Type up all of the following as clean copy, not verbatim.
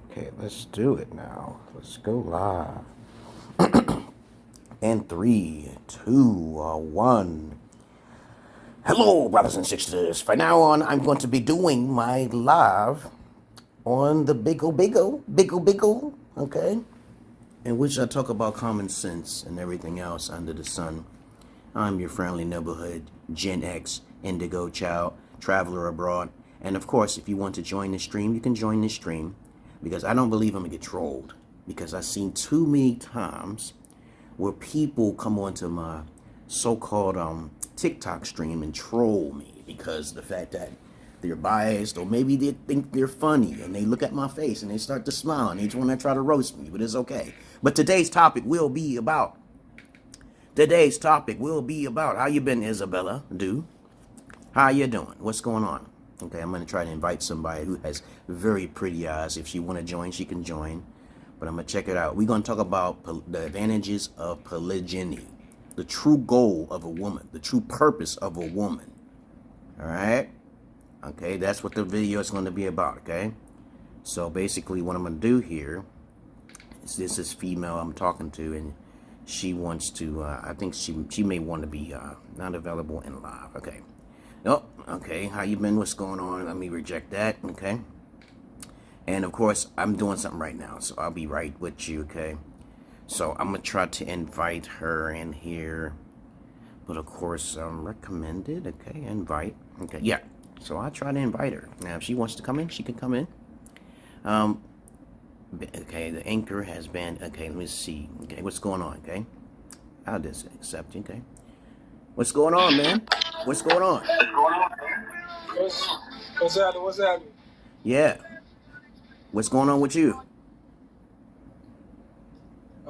Okay, let's do it now. Let's go live. And 3, 2, 1. Hello, brothers and sisters. From now on, I'm going to be doing my live on the Bigo, okay? In which I talk about common sense and everything else under the sun. I'm your friendly neighborhood Gen X Indigo child, traveler abroad. And of course, if you want to join the stream, you can join the stream. Because I don't believe I'm going to get trolled. Because I've seen too many times where people come onto my so-called TikTok stream and troll me. Because the fact that they're biased, or maybe they think they're funny, and they look at my face and they start to smile and they just want to try to roast me, but it's okay. But today's topic will be about how you been, Isabella? How you doing? What's going on? Okay, I'm going to try to invite somebody who has very pretty eyes. If she want to join, she can join. But I'm going to check it out. We're going to talk about the advantages of polygyny, the true goal of a woman, the true purpose of a woman. All right? Okay, that's what the video is going to be about, okay? So basically what I'm going to do here is this is female I'm talking to, and she wants to, I think she may want to be not available in live, okay? Oh, okay, how you been? What's going on? Let me reject that, okay? And of course, I'm doing something right now, so I'll be right with you, okay? So I'm going to try to invite her in here. But of course, recommended, okay, invite. Okay, yeah. So I'll try to invite her. Now, if she wants to come in, she can come in. Okay, the anchor has been, okay, let me see. Okay, what's going on, okay? I'll just accept, okay? What's going on, man? What's going on? What's happening? What's happening? Yeah. What's going on with you?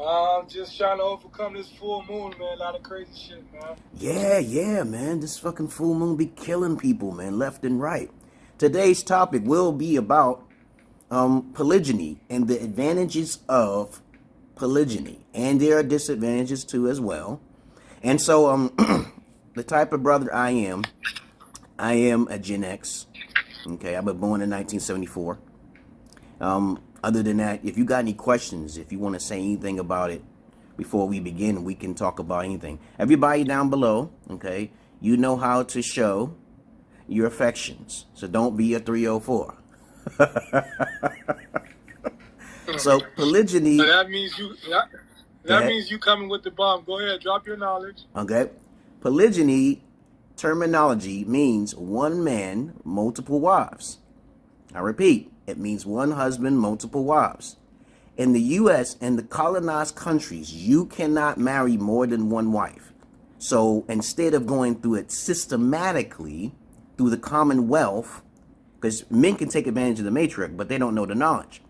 I'm just trying to overcome this full moon, man. A lot of crazy shit, man. Yeah, man. This fucking full moon be killing people, man, left and right. Today's topic will be about polygyny and the advantages of polygyny. And there are disadvantages too as well. And so the type of brother I am a Gen X. Okay, I was born in 1974. Other than that, if you got any questions, if you want to say anything about it before we begin, we can talk about anything. Everybody down below, okay, you know how to show your affections. So don't be a 304. So polygyny. So that means you. That means you coming with the bomb. Go ahead, drop your knowledge. Okay, polygyny terminology means one man, multiple wives. I repeat, it means one husband, multiple wives. In the U.S. and the colonized countries, you cannot marry more than one wife. So instead of going through it systematically through the Commonwealth, because men can take advantage of the matriarch, but they don't know the knowledge.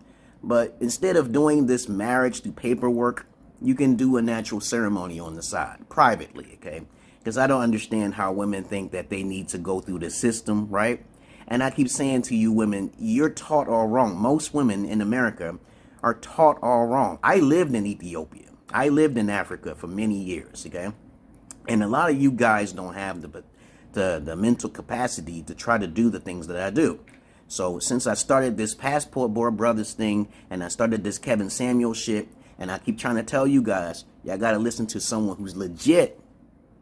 But instead of doing this marriage through paperwork, you can do a natural ceremony on the side, privately, okay? Because I don't understand how women think that they need to go through the system, right? And I keep saying to you women, you're taught all wrong. Most women in America are taught all wrong. I lived in Ethiopia. I lived in Africa for many years, okay? And a lot of you guys don't have the mental capacity to try to do the things that I do. So since I started this Passport Board Brothers thing, and I started this Kevin Samuel shit, and I keep trying to tell you guys, y'all got to listen to someone who's legit,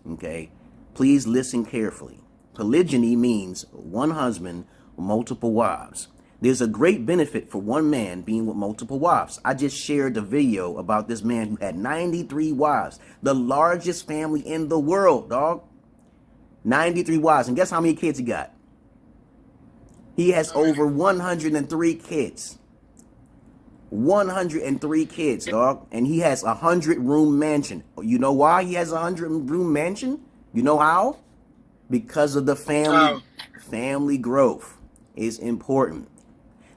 okay? Please listen carefully. Polygyny means one husband, multiple wives. There's a great benefit for one man being with multiple wives. I just shared a video about this man who had 93 wives. The largest family in the world, dog. 93 wives. And guess how many kids he got? He has over 103 kids. 103 kids, dog. And he has a 100-room mansion. You know why he has a 100-room mansion? You know how? Because of the family growth is important.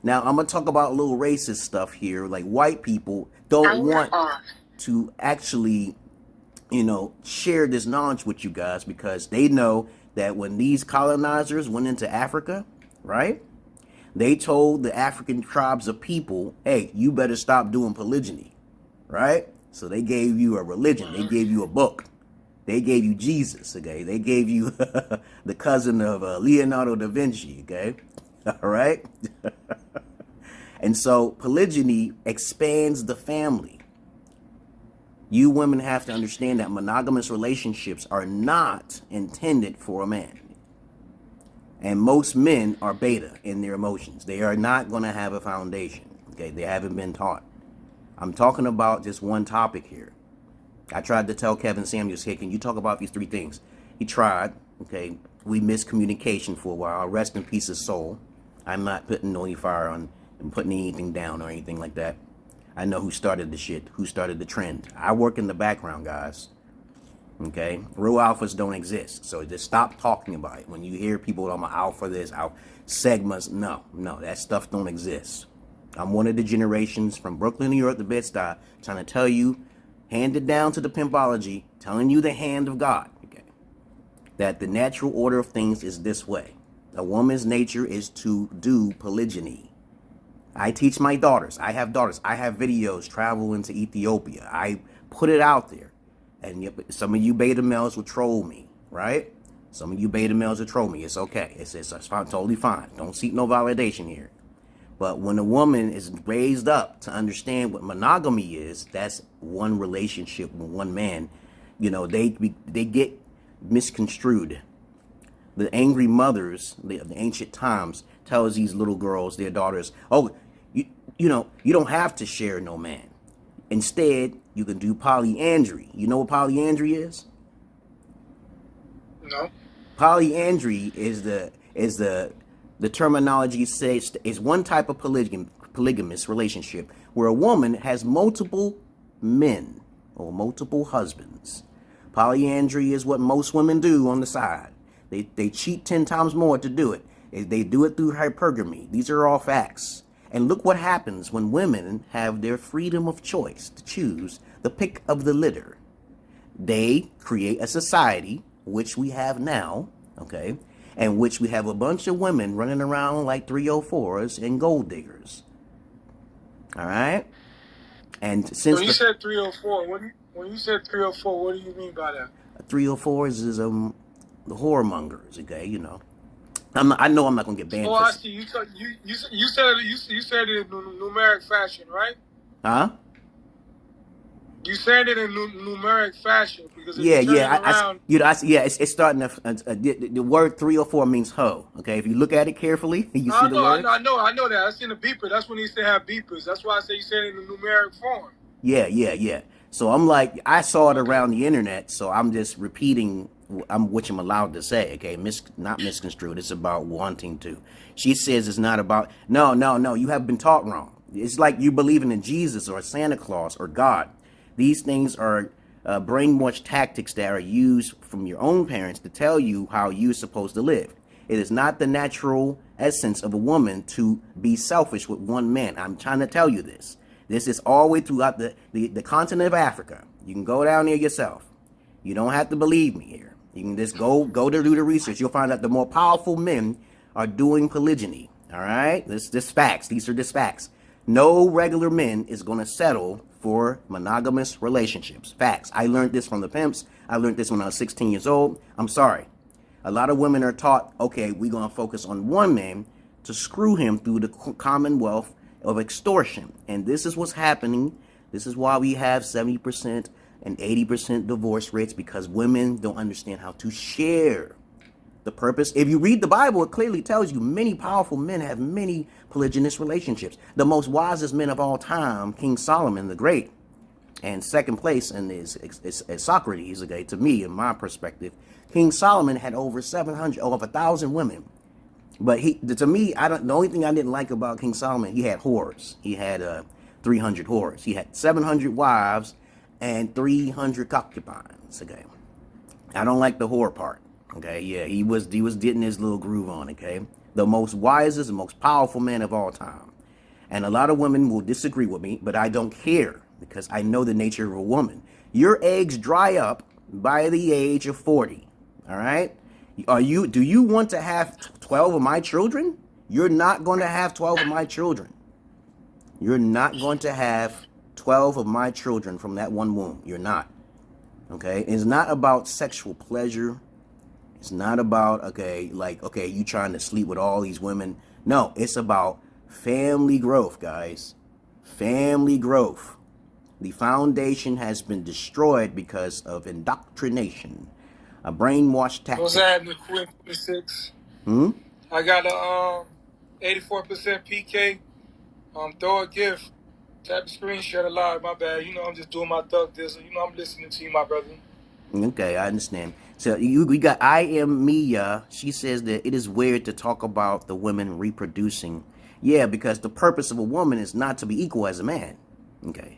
Now, I'm going to talk about a little racist stuff here. Like, white people don't want to actually, share this knowledge with you guys because they know that when these colonizers went into Africa, right, they told the African tribes of people, hey, you better stop doing polygyny, right? So they gave you a religion. They gave you a book. They gave you Jesus, okay? They gave you the cousin of Leonardo da Vinci, okay? All right? And so polygyny expands the family. You women have to understand that monogamous relationships are not intended for a man. And most men are beta in their emotions. They are not going to have a foundation. Okay, they haven't been taught. I'm talking about just one topic here. I tried to tell Kevin Samuels, hey, can you talk about these three things? He tried. Okay, we missed communication for a while. Rest in peace, his soul. I'm not putting no fire on and putting anything down or anything like that. I know who started the shit, who started the trend. I work in the background, guys. Okay, real alphas don't exist, so just stop talking about it. When you hear people talking about alpha this, alpha segments, no, that stuff don't exist. I'm one of the generations from Brooklyn, New York to Bed-Stuy, trying to tell you, handed down to the pimpology, telling you the hand of God, okay, that the natural order of things is this way. A woman's nature is to do polygyny. I teach my daughters. I have daughters. I have videos traveling to Ethiopia. I put it out there. And some of you beta males will troll me, right? Some of you beta males will troll me. It's okay. It's fine, totally fine. Don't seek no validation here. But when a woman is raised up to understand what monogamy is, that's one relationship with one man. You know, they get misconstrued. The angry mothers of the ancient times tells these little girls, their daughters, oh, you don't have to share no man. Instead, you can do polyandry. You know what polyandry is? No. Polyandry is the terminology says is one type of polygamous relationship where a woman has multiple men or multiple husbands. Polyandry is what most women do on the side. They cheat 10 times more to do it. They do it through hypergamy. These are all facts. And look what happens when women have their freedom of choice to choose the pick of the litter. They create a society, which we have now, okay, and which we have a bunch of women running around like 304s and gold diggers. All right? And since when you said 304, when you said 304, what do you mean by that? 304s is the whoremongers, okay, you know. I know I'm not gonna get banned. Oh, I see. You said it in numeric fashion, right? Huh? You said it in numeric fashion because it's starting to. The word 304 means hoe. Okay, if you look at it carefully, you see the word. I know that. That's in the beeper. That's when he used to have beepers. That's why I say you said it in the numeric form. Yeah. So I'm like, I saw it around the internet, so I'm just repeating. Which I'm allowed to say, okay, not misconstrued. It's about wanting to. She says it's not about. No. You have been taught wrong. It's like you believing in Jesus or Santa Claus or God. These things are brainwash tactics that are used from your own parents to tell you how you're supposed to live. It is not the natural essence of a woman to be selfish with one man. I'm trying to tell you this. This is all the way throughout the continent of Africa. You can go down there yourself. You don't have to believe me here. You can just go to do the research. You'll find out the more powerful men are doing polygyny. All right? This facts. These are just facts. No regular men is going to settle for monogamous relationships. Facts. I learned this from the Pimps. I learned this when I was 16 years old. I'm sorry. A lot of women are taught, okay, we're going to focus on one man to screw him through the commonwealth of extortion. And this is what's happening. This is why we have 70% and 80% divorce rates, because women don't understand how to share the purpose. If you read the Bible, it clearly tells you many powerful men have many polygynous relationships. The most wisest men of all time, King Solomon the Great, and second place is Socrates, okay, to me, in my perspective, King Solomon had over 1,000 women. But to me, the only thing I didn't like about King Solomon, he had whores. He had 300 whores. He had 700 wives and 300 concubines, okay? I don't like the whore part, okay? Yeah, he was getting his little groove on, okay? The most wisest and most powerful man of all time. And a lot of women will disagree with me, but I don't care because I know the nature of a woman. Your eggs dry up by the age of 40, all right? Do you want to have 12 of my children? You're not going to have 12 of my children. You're not going to have 12 of my children from that one womb. You're not. Okay? It's not about sexual pleasure. It's not about, you trying to sleep with all these women. No, it's about Family growth, guys. Family growth. The foundation has been destroyed because of indoctrination, a brainwash tactic. What's happening, Quinn 26? I got a 84% PK. Throw a gift. Tap the screen, share the live. My bad. You know, I'm just doing my thug dizzle. You know, I'm listening to you, my brother. Okay, I understand. So we got I am Mia. She says that it is weird to talk about the women reproducing. Yeah, because the purpose of a woman is not to be equal as a man. Okay.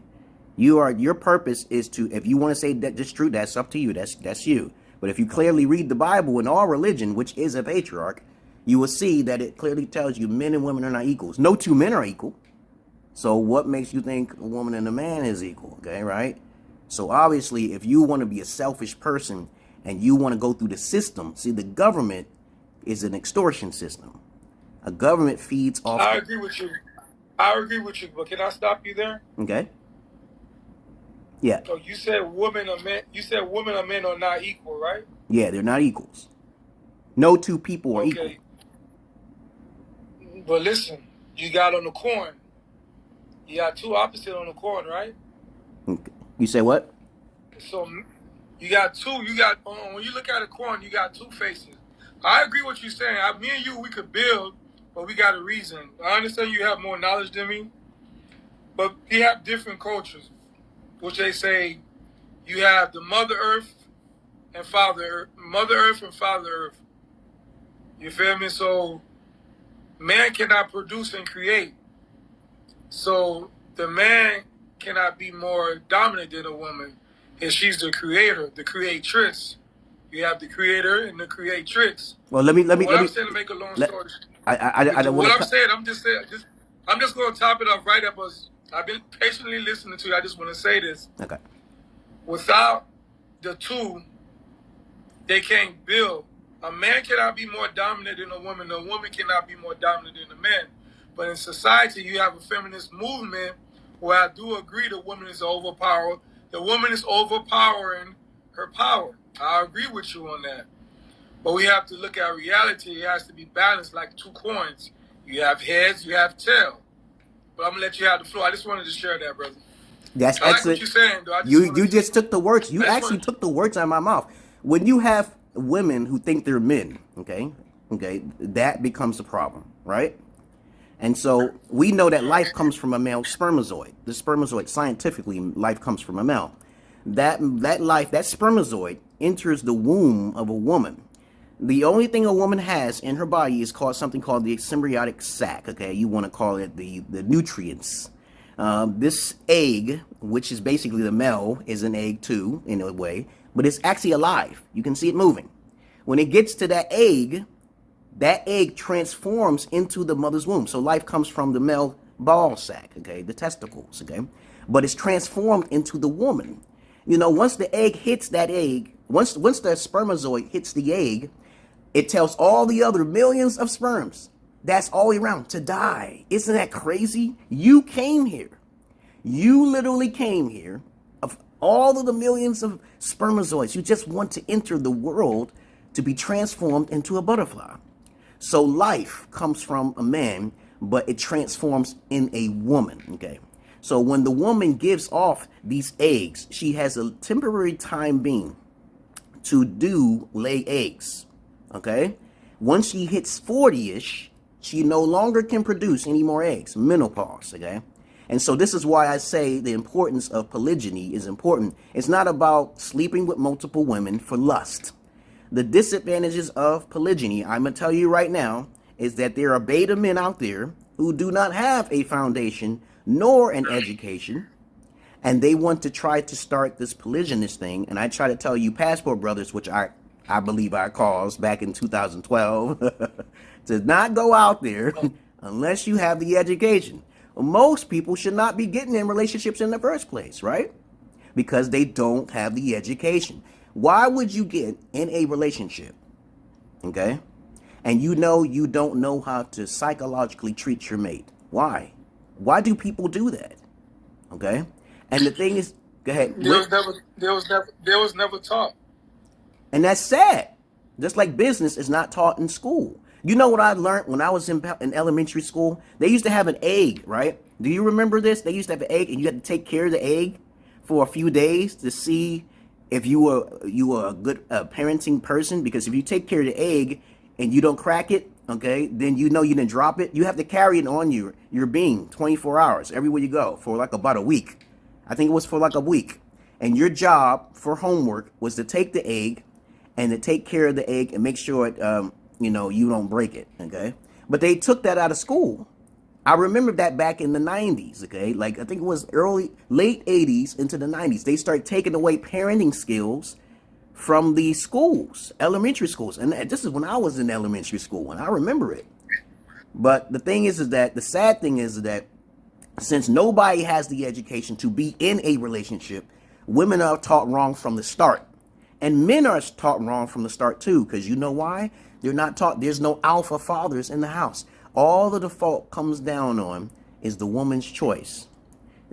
Your purpose is to, if you want to say that that's true, that's up to you. That's you. But if you clearly read the Bible in all religion, which is a patriarch, you will see that it clearly tells you men and women are not equals. No two men are equal. So what makes you think a woman and a man is equal? Okay, right? So obviously, if you want to be a selfish person and you want to go through the system, see, the government is an extortion system. A government feeds off. I agree with you. But can I stop you there? Okay. Yeah. So you said women and men. You said women and men are not equal, right? Yeah, they're not equals. No two people are equal. But listen, you got on the coin. You got two opposites on the coin, right? Okay. You say what? So you got two. When you look at a coin, you got two faces. I agree with you saying. Me and you, we could build, but we got a reason. I understand you have more knowledge than me, but we have different cultures, which they say you have the Mother Earth and Father Earth. Mother Earth and Father Earth. You feel me? So man cannot produce and create. So the man cannot be more dominant than a woman. And she's the creator, the creatrix. You have the creator and the creatrix. Well, let me. I'm saying, to make a long story. I'm just going to top it off right up. I've been patiently listening to you. I just want to say this. Okay. Without the two, they can't build. A man cannot be more dominant than a woman. A woman cannot be more dominant than a man. But in society, you have a feminist movement where I do agree the woman is overpowered. The woman is overpowering her power. I agree with you on that. But we have to look at reality. It has to be balanced like two coins. You have heads, you have tail. But I'm going to let you have the floor. I just wanted to share that, brother. That's I excellent. like what you're saying, though. You just took the words. You actually took the words out of my mouth. When you have women who think they're men, okay, that becomes a problem, right? And so we know that life comes from a male spermatozoid. The spermatozoid, scientifically, life comes from a male. That spermatozoid enters the womb of a woman. The only thing a woman has in her body is something called the symbiotic sac. Okay, you want to call it the nutrients. This egg, which is basically the male, is an egg too, in a way, but it's actually alive. You can see it moving. When it gets to that egg transforms into the mother's womb. So life comes from the male ball sac, okay, the testicles, okay, but it's transformed into the woman. You know, once the egg hits that egg, once the spermatozoid hits the egg, it tells all the other millions of sperms that's all around to die. Isn't that crazy? You came here. You literally came here. Of all of the millions of spermatozoids, you just want to enter the world to be transformed into a butterfly. So life comes from a man, but it transforms in a woman, okay? So when the woman gives off these eggs, she has a temporary time being to lay eggs, okay? Once she hits 40-ish, she no longer can produce any more eggs, menopause, okay? And so this is why I say the importance of polygyny is important. It's not about sleeping with multiple women for lust. The disadvantages of polygyny, I'm going to tell you right now, is that there are beta men out there who do not have a foundation nor an education, and they want to try to start this polygynous thing. And I try to tell you, Passport Brothers, which I believe I caused back in 2012, to not go out there unless you have the education. Most people should not be getting in relationships in the first place, right? Because they don't have the education. Why would you get in a relationship, okay, and you know you don't know how to psychologically treat your mate? Why? Why do people do that? Okay? And the thing is, go ahead. There was never taught. And that's sad. Just like business is not taught in school. You know what I learned when I was in elementary school? They used to have an egg, right? Do you remember this? They used to have an egg, and you had to take care of the egg for a few days to see if you were a good parenting person. Because if you take care of the egg and you don't crack it, okay, then you know you didn't drop it. You have to carry it on your being 24 hours everywhere you go for like about a week. I think it was for like a week. And your job for homework was to take the egg and to take care of the egg and make sure it, you don't break it, okay? But they took that out of school. I remember that back in the 90s, okay? Like, I think it was late 80s into the 90s. They started taking away parenting skills from the schools, elementary schools. And this is when I was in elementary school, and I remember it. But the thing is that the sad thing is that since nobody has the education to be in a relationship, women are taught wrong from the start. And men are taught wrong from the start too, because you know why? They're not taught. There's no alpha fathers in the house. All of the fault comes down on is the woman's choice.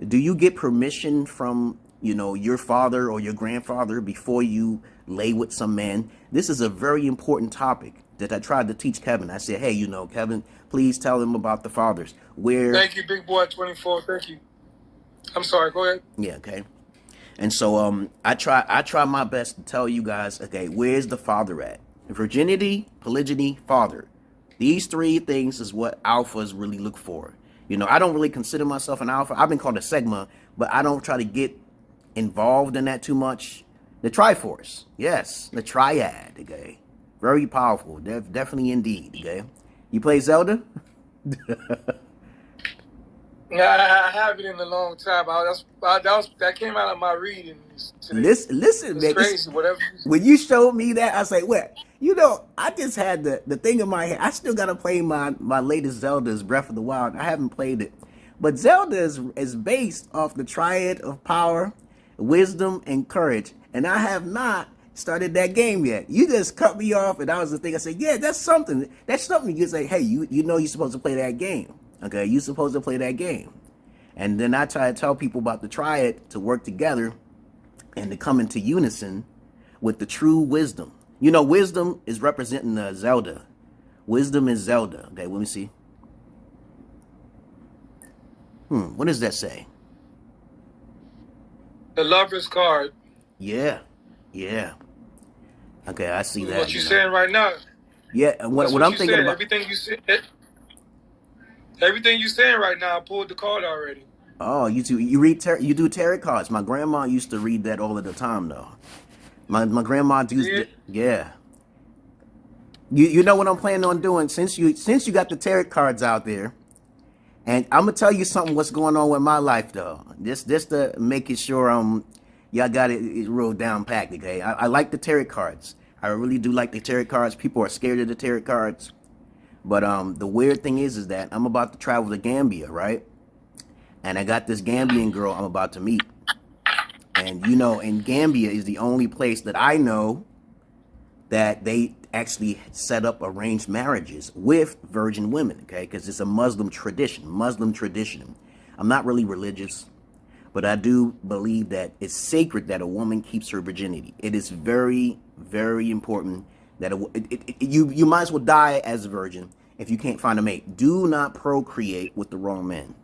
Do you get permission from, your father or your grandfather before you lay with some man? This is a very important topic that I tried to teach Kevin. I said, hey, Kevin, please tell him about the fathers. Thank you, Big Boy 24. Thank you. I'm sorry. Go ahead. Yeah, okay. And so I try my best to tell you guys, okay, where's the father at? Virginity, polygyny, father. These three things is what alphas really look for. I don't really consider myself an alpha. I've been called a sigma, but I don't try to get involved in that too much. The Triforce, yes, the triad, okay. Very powerful, definitely indeed, okay. You play Zelda? I haven't in a long time. That came out of my reading today. Listen, it's man. Crazy, whatever. When you showed me that, I was like, what? I just had the thing in my head. I still got to play my latest Zelda's Breath of the Wild. I haven't played it. But Zelda is based off the triad of power, wisdom, and courage. And I have not started that game yet. You just cut me off, and that was the thing. I said, yeah, that's something. That's something. You say, hey, you're supposed to play that game. Okay, you're supposed to play that game. And then I try to tell people about the triad to work together and to come into unison with the true wisdom. Wisdom is representing Zelda. Wisdom is Zelda. Okay, let me see. What does that say? The Lover's card. Yeah. Okay, I see that. What you're saying right now. Yeah, what I'm thinking about. Everything you're saying right now, I pulled the card already. Oh, you do tarot cards. My grandma used to read that all of the time, though. My grandma used yeah. You know what I'm planning on doing since you got the tarot cards out there, and I'm gonna tell you something what's going on with my life though. Just to make it sure y'all got it real down packed. Okay, I like the tarot cards. I really do like the tarot cards. People are scared of the tarot cards. But the weird thing is that I'm about to travel to Gambia, right? And I got this Gambian girl I'm about to meet. And and Gambia is the only place that I know that they actually set up arranged marriages with virgin women, okay? Because it's a Muslim tradition. I'm not really religious, but I do believe that it's sacred that a woman keeps her virginity. It is very, very important that you might as well die as a virgin if you can't find a mate. Do not procreate with the wrong man.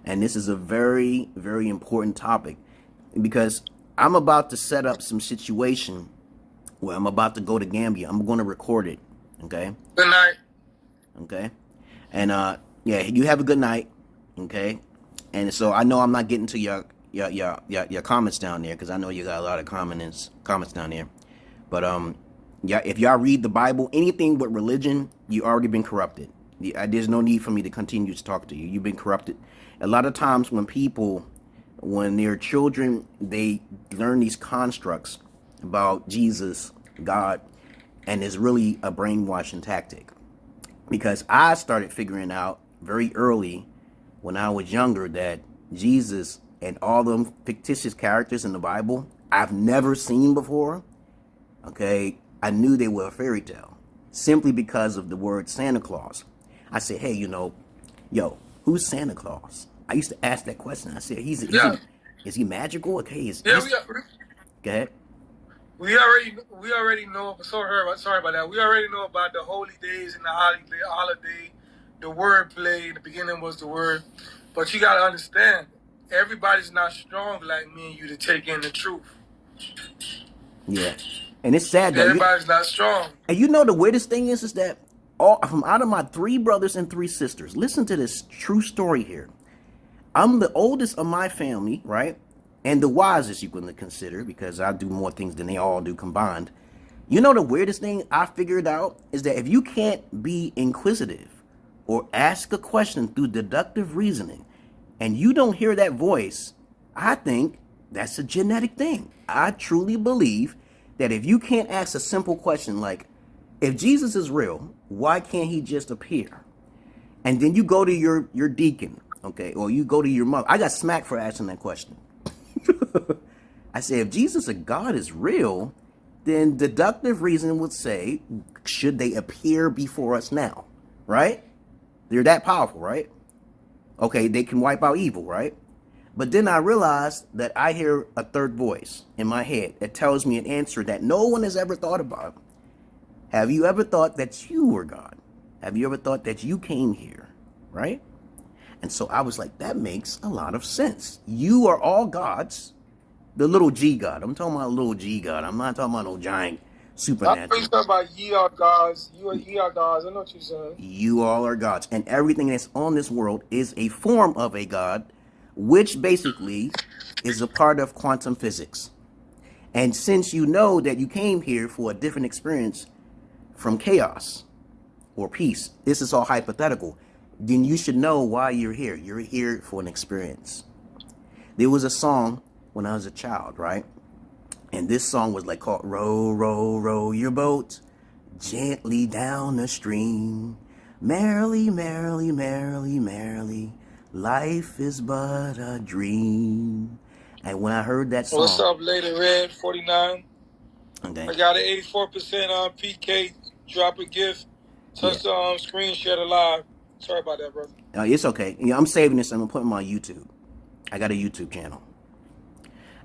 And this is a very, very important topic because I'm about to set up some situation where I'm about to go to Gambia. I'm going to record it. Okay. Good night. Okay. And you have a good night. Okay. And so I know I'm not getting to your comments down there because I know you got a lot of comments down there. But if y'all read the Bible, anything with religion, you already been corrupted. There's no need for me to continue to talk to you. You've been corrupted. A lot of times when they're children, they learn these constructs about Jesus, God, and it's really a brainwashing tactic. Because I started figuring out very early when I was younger that Jesus and all them fictitious characters in the Bible I've never seen before, okay, I knew they were a fairy tale simply because of the word Santa Claus. I said, hey, who's Santa Claus? I used to ask that question. I said, is he magical? Okay, go ahead. we already know. Sorry about that. We already know about the holy days and the holiday. The word play. The beginning was the word, but you gotta understand, everybody's not strong like me and you to take in the truth. Yeah, and it's sad though. Everybody's not strong. And you know the weirdest thing is that all from out of my 3 brothers and 3 sisters, listen to this true story here. I'm the oldest of my family, right? And the wisest you can consider because I do more things than they all do combined. You know the weirdest thing I figured out is that if you can't be inquisitive or ask a question through deductive reasoning and you don't hear that voice, I think that's a genetic thing. I truly believe that if you can't ask a simple question like, if Jesus is real, why can't he just appear? And then you go to your deacon, okay, or you go to your mother. I got smacked for asking that question. I said, if Jesus, a God, is real, then deductive reason would say, should they appear before us now? Right? They're that powerful, right? Okay, they can wipe out evil, right? But then I realized that I hear a third voice in my head that tells me an answer that no one has ever thought about. Have you ever thought that you were God? Have you ever thought that you came here? Right? And so I was like, that makes a lot of sense. You are all gods. The little G God. I'm talking about little G God. I'm not talking about no giant supernatural. I'm talking about ye are gods. Ye are gods. I know what you're saying. You all are gods. And everything that's on this world is a form of a God, which basically is a part of quantum physics. And since you know that you came here for a different experience from chaos or peace, this is all hypothetical, then you should know why you're here. You're here for an experience. There was a song when I was a child, right? And this song was like called Row, Row, Row Your Boat Gently Down the Stream. Merrily, merrily, merrily, merrily, life is but a dream. And when I heard that song... What's up, Lady Red 49? Okay. I got an 84% on PK. Drop a gift. Touch the screen, share the live. Sorry about that, brother. It's okay. Yeah, I'm saving this and I'm putting it on YouTube. I got a YouTube channel.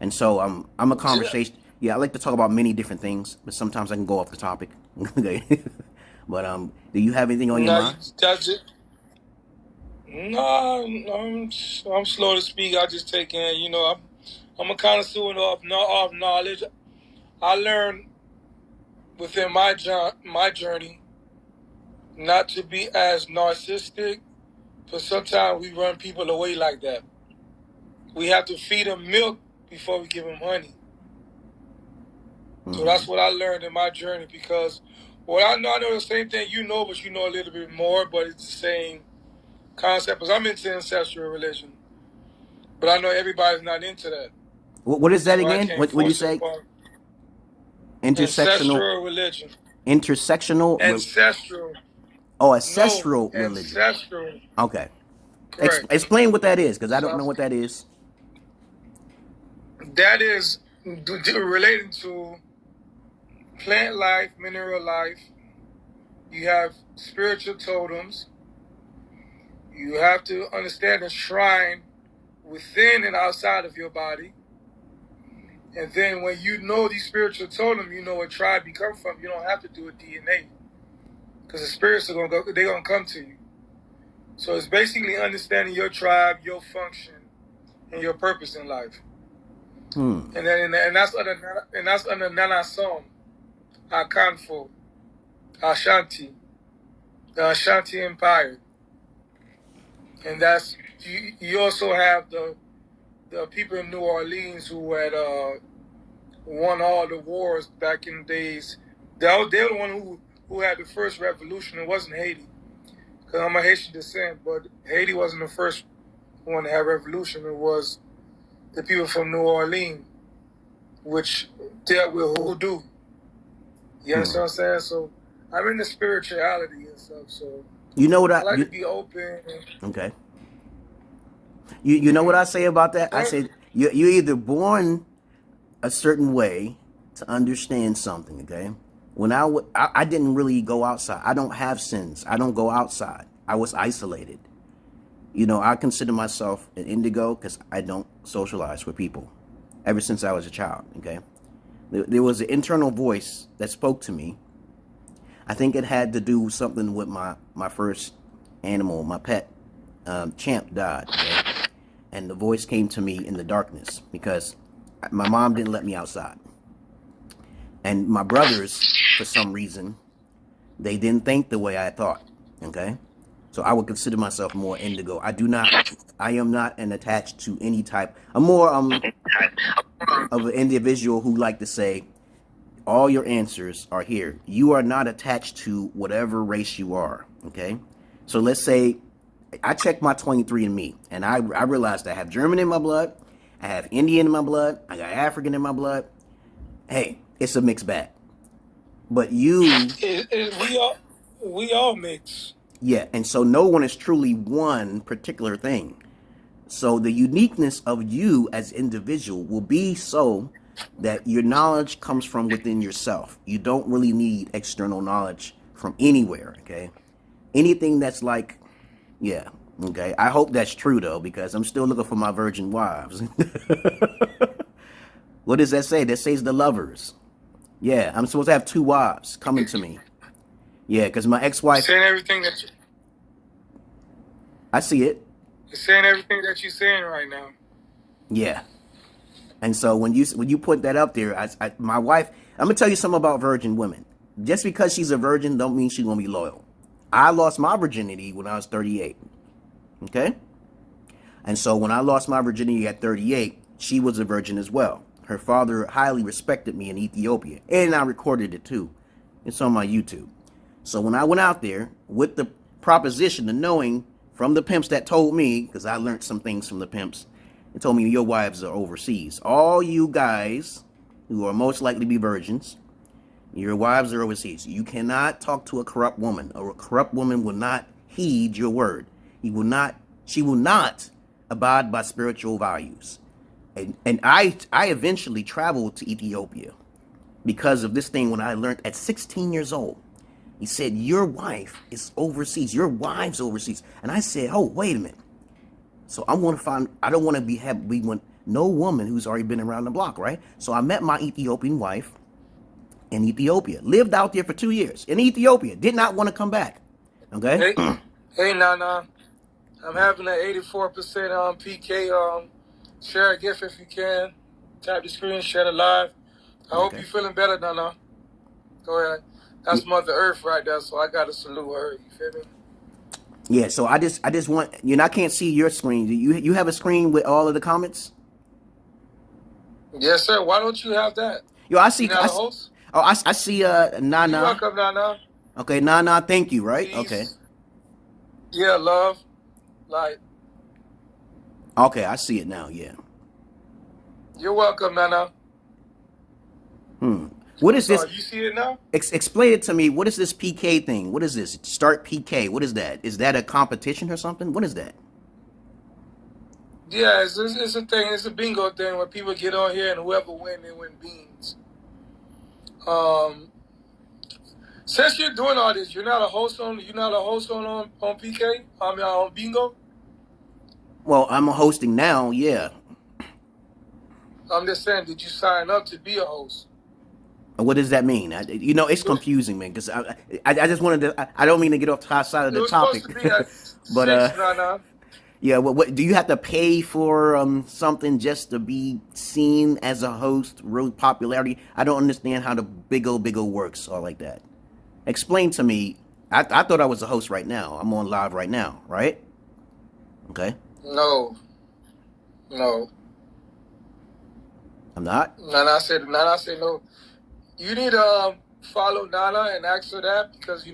And so I'm a conversation. Yeah, I like to talk about many different things, but sometimes I can go off the topic. Okay. But do you have anything on your mind? That's it. No, I'm slow to speak. I just take in, you know, I'm a connoisseur of knowledge. I learned within my journey not to be as narcissistic, but sometimes we run people away like that. We have to feed them milk before we give them honey. So that's what I learned in my journey, because I know the same thing you know, but you know a little bit more, but it's the same concept. Because I'm into ancestral religion, but I know everybody's not into that. What is that again? What do you say? Ancestral religion. Intersectional? Ancestral. Oh, ancestral religion. Ancestral. Okay. Explain what that is, because I don't know what that is. That is relating to plant life, mineral life. You have spiritual totems. You have to understand the shrine within and outside of your body. And then when you know these spiritual totems, you know what tribe you come from. You don't have to do a DNA, because the spirits are they're gonna come to you. So it's basically understanding your tribe, your function, and your purpose in life. And that's under Nana Som, Akanfo, Ashanti, the Ashanti Empire. And that's you also have the people in New Orleans who had won all the wars back in the days. They're the one who had the first revolution. It wasn't Haiti, because I'm a Haitian descent, but Haiti wasn't the first one to have revolution. It was the people from New Orleans, which dealt with hoodoo. You understand what I'm saying? So I'm into spirituality and stuff. So you know what I like to be open. Okay. You know what I say about that? I say you're either born a certain way to understand something. Okay. When I didn't really go outside. I don't have sins. I don't go outside. I was isolated. You know, I consider myself an indigo because I don't socialize with people ever since I was a child, okay? There was an internal voice that spoke to me. I think it had to do something with my first animal, my pet. Champ died, okay? And the voice came to me in the darkness because my mom didn't let me outside. And my brothers, for some reason, they didn't think the way I thought, okay? So I would consider myself more indigo. I am not an attached to any type. I'm more of an individual who like to say, all your answers are here. You are not attached to whatever race you are, okay? So let's say I checked my 23andMe, and I realized I have German in my blood, I have Indian in my blood, I got African in my blood. Hey, it's a mixed bag. But we all mix. Yeah, and so no one is truly one particular thing. So the uniqueness of you as individual will be so that your knowledge comes from within yourself. You don't really need external knowledge from anywhere, okay? Anything that's like, yeah, okay? I hope that's true, though, because I'm still looking for my virgin wives. What does that say? That says the lovers. Yeah, I'm supposed to have 2 wives coming to me. Yeah, because my ex-wife... Saying everything that you... I see it. You're saying everything that you're saying right now. Yeah. And so when you put that up there, my wife, I'm going to tell you something about virgin women. Just because she's a virgin don't mean she's going to be loyal. I lost my virginity when I was 38. Okay? And so when I lost my virginity at 38, she was a virgin as well. Her father highly respected me in Ethiopia. And I recorded it too. It's on my YouTube. So when I went out there with the proposition, the knowing from the pimps that told me, because I learned some things from the pimps, they told me your wives are overseas. All you guys who are most likely to be virgins, your wives are overseas. You cannot talk to a corrupt woman. A corrupt woman will not heed your word. She will not abide by spiritual values. And I eventually traveled to Ethiopia because of this thing when I learned at 16 years old. He said, your wife is overseas. Your wife's overseas. And I said, oh, wait a minute. So I don't want to be no woman who's already been around the block, right? So I met my Ethiopian wife in Ethiopia. Lived out there for 2 years in Ethiopia. Did not want to come back. Okay? Hey, Nana. I'm having an 84% PK. Share a gift if you can. Tap the screen, share the live. I hope you're feeling better, Nana. Go ahead. That's Mother Earth right there, so I gotta salute her. You feel me? Yeah, so I just want, I can't see your screen. You have a screen with all of the comments? Yes, sir. Why don't you have that? Yo, I see. You not a host? Oh, I see. Nana. You're welcome, Nana. Okay, Nana. Thank you. Right? Peace. Okay. Yeah, love. Like. Okay, I see it now. Yeah. You're welcome, Nana. What is this? You see it now? Explain it to me. What is this PK thing? What is this? Start PK. What is that? Is that a competition or something? What is that? Yeah, it's a thing. It's a bingo thing where people get on here and whoever win, they win beans. Since you're doing all this, you're not a host on PK? I mean, on bingo? Well, I'm hosting now. Yeah. I'm just saying, did you sign up to be a host? What does that mean? It's confusing, man. Because I just wanted to. I don't mean to get off the side of the topic. Supposed to be at but 6, yeah. What do you have to pay for something just to be seen as a host? Real popularity. I don't understand how the Bigo works or like that. Explain to me. I thought I was a host right now. I'm on live right now, right? Okay. No. I'm not. Nana said no. You need to follow Nana and ask her that because,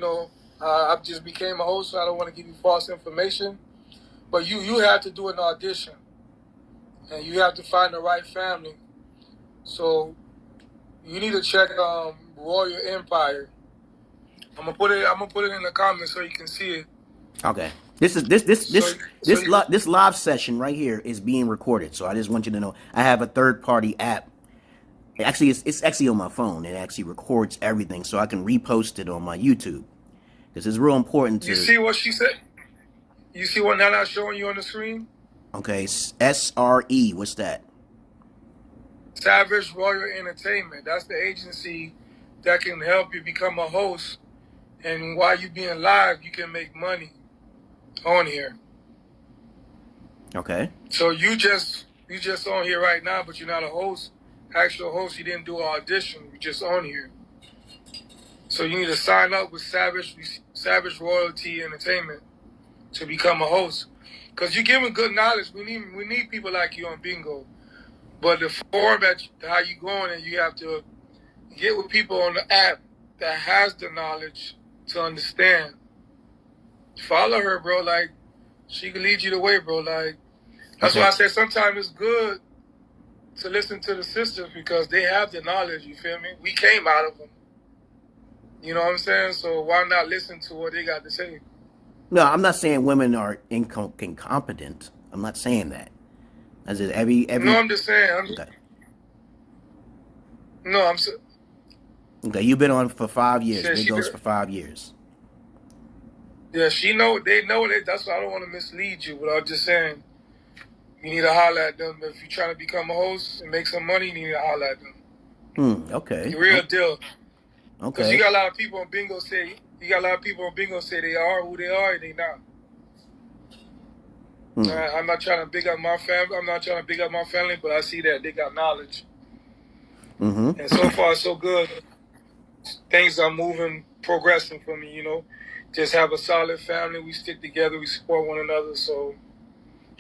I just became a host, so I don't want to give you false information. But you have to do an audition. And you have to find the right family. So you need to check Royal Empire. I'm gonna put it in the comments so you can see it. Okay. This live session right here is being recorded. So I just want you to know I have a third-party app. Actually, it's actually on my phone. It actually records everything, so I can repost it on my YouTube. Because it's real important to... You see what she said? You see what Nana's showing you on the screen? Okay, SRE. What's that? Savage Royal Entertainment. That's the agency that can help you become a host. And while you being live, you can make money on here. Okay. So you just on here right now, but you're not a host, actual host. You didn't do an audition. You're just on here. So you need to sign up with Savage Royalty Entertainment to become a host. Because you're giving good knowledge. We need people like you on Bingo. But the format, how you going, and you have to get with people on the app that has the knowledge to understand. Follow her, bro. Like, she can lead you the way, bro. Like, that's why I said sometimes it's good to listen to the sisters because they have the knowledge, you feel me? We came out of them. You know what I'm saying? So why not listen to what they got to say? No, I'm not saying women are incompetent. I'm not saying that. As in every. No, I'm just saying. Okay. No, I'm. Okay, you've been on for 5 years. It goes for 5 years. Yeah, they know that. That's why I don't want to mislead you, but I'm just saying you need to holler at them. If you're trying to become a host and make some money, you need to holler at them. Okay. Real deal. Okay. Because you got a lot of people on Bingo say they are who they are and they not. I'm not trying to big up my family. But I see that they got knowledge. Mm-hmm. And so far, so good. Things are moving, progressing for me, you know. Just have a solid family. We stick together. We support one another. So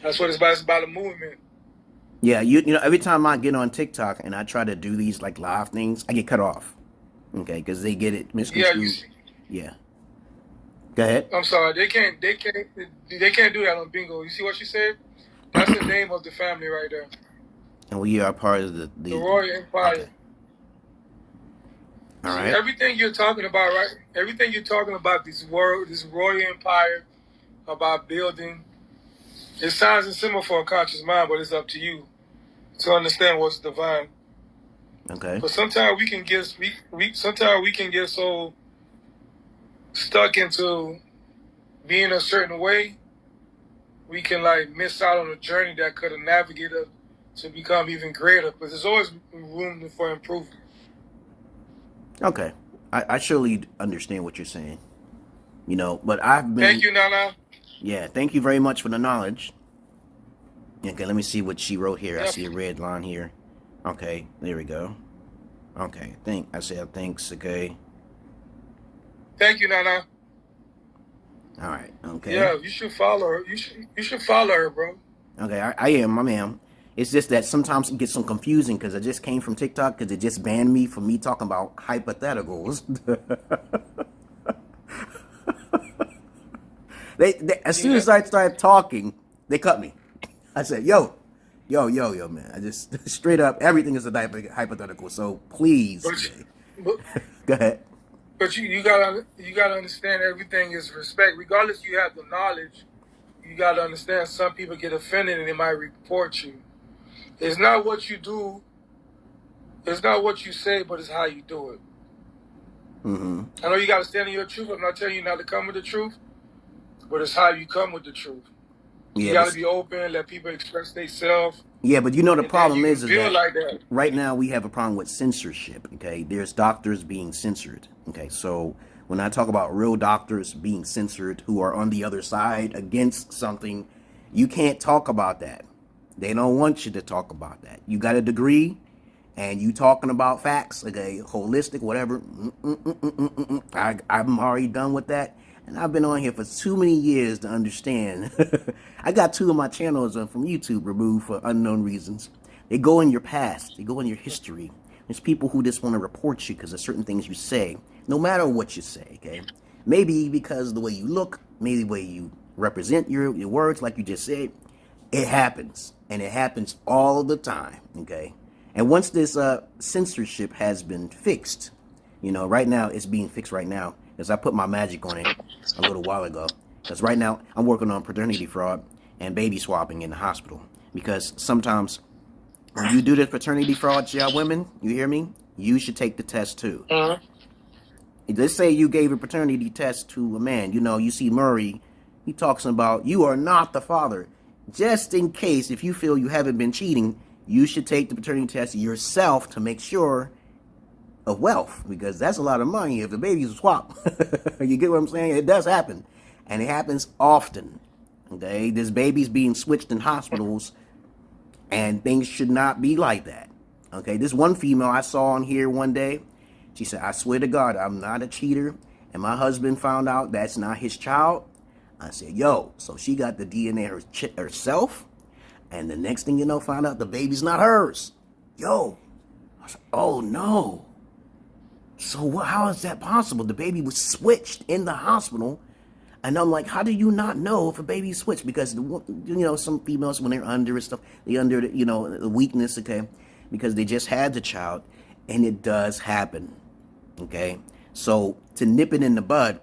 that's what it's about. It's about a movement. Yeah, you know, every time I get on TikTok and I try to do these like live things, I get cut off. Okay, because they get it misconstrued. Yeah. Go ahead. I'm sorry. They can't do that on Bingo. You see what she said? That's the name of the family right there. And we are part of the Royal Empire. Okay. All right. See, everything you're talking about, right? Everything you're talking about, this Royal Empire, about building, it sounds similar for a conscious mind, but it's up to you to understand what's divine. Okay. But sometimes we can get so stuck into being a certain way, we can like miss out on a journey that could have navigated us to become even greater. But there's always room for improvement. Okay. I surely understand what you're saying. You know, but I've been... Thank you, Nana. Yeah, thank you very much for the knowledge. Okay, let me see what she wrote here. Yep. I see a red line here. Okay, there we go. Okay, thanks, okay. Thank you, Nana. All right, okay. Yeah, you should follow her. You should follow her, bro. Okay, I am. It's just that sometimes it gets some confusing because I just came from TikTok because it just banned me from me talking about hypotheticals. they as soon as I started talking, they cut me. I said, yo, man. I just straight up, everything is a hypothetical. So please, but go ahead. But you gotta understand everything is respect. Regardless, you have the knowledge. You gotta understand. Some people get offended and they might report you. It's not what you do. It's not what you say, but it's how you do it. Mm-hmm. I know you gotta stand in your truth. I'm not telling you not to come with the truth, but it's how you come with the truth. You gotta be open, let people express themselves. Yeah, but you know the problem is that, like that right now we have a problem with censorship, okay? There's doctors being censored, okay? So when I talk about real doctors being censored who are on the other side against something, you can't talk about that. They don't want you to talk about that. You got a degree and you talking about facts, okay, holistic, whatever. I'm already done with that. And I've been on here for too many years to understand. I got 2 of my channels from YouTube removed for unknown reasons. They go in your past. They go in your history. There's people who just want to report you because of certain things you say, no matter what you say, okay? Maybe because of the way you look, maybe the way you represent your words, like you just said. It happens. And it happens all the time, okay? And once this censorship has been fixed, you know, right now, it's being fixed right now. Because I put my magic on it a little while ago. Because right now, I'm working on paternity fraud and baby swapping in the hospital. Because sometimes when you do the paternity fraud, y'all women, you hear me? You should take the test too. Let's say you gave a paternity test to a man. You know, you see Murray, he talks about you are not the father. Just in case, if you feel you haven't been cheating, you should take the paternity test yourself to make sure of wealth, because that's a lot of money if the baby's swap. You get what I'm saying? It does happen, and it happens often. Okay, there's babies being switched in hospitals, and things should not be like that. Okay, this one female I saw on here one day, she said, I swear to God, I'm not a cheater, and my husband found out that's not his child. I said, yo, so she got the DNA herself, and the next thing you know, found out the baby's not hers. Yo, I said, oh no. So how is that possible? The baby was switched in the hospital. And I'm like, how do you not know if a baby's switched? Because, some females, when they're under and stuff, they under, the weakness, okay? Because they just had the child, and it does happen, okay? So to nip it in the bud,